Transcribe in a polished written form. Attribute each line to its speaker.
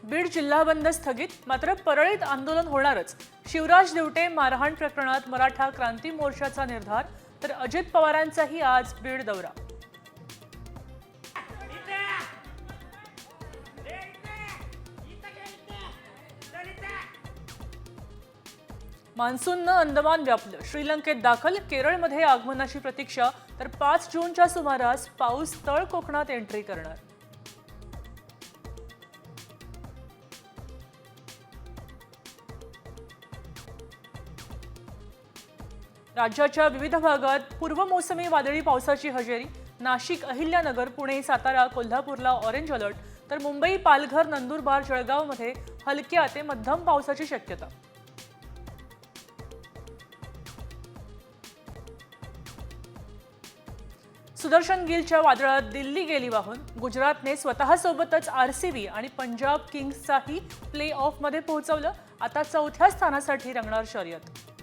Speaker 1: बीड जिल्हा बंद स्थगित, मात्र परळीत आंदोलन होणारच। शिवराज दिवटे मारहाण प्रकरणात मराठा क्रांती मोर्चाचा निर्धार, तर अजित पवारांचाही आज बीड दौरा। मान्सूननं अंदमान व्यापलं, श्रीलंकेत दाखल, केरळमध्ये आगमनाची प्रतीक्षा, तर 5 जूनच्या सुमारास पाऊस तळ कोकणात एंट्री करणार। राज्याच्या विविध भागात पूर्व मोसमी वादळी पावसाची हजेरी, नाशिक, अहिल्यानगर, पुणे, सातारा, कोल्हापूरला ऑरेंज अलर्ट, तर मुंबई, पालघर, नंदुरबार, जळगावमध्ये हलक्या ते मध्यम पावसाची शक्यता। सुदर्शन गिलच्या वादळात दिल्ली गेली वाहून, गुजरातने स्वतःसोबतच आरसीबी आणि पंजाब किंग्सचाही प्ले ऑफमध्ये पोहोचवलं। आता चौथ्या स्थानासाठी रंगणार शर्यत।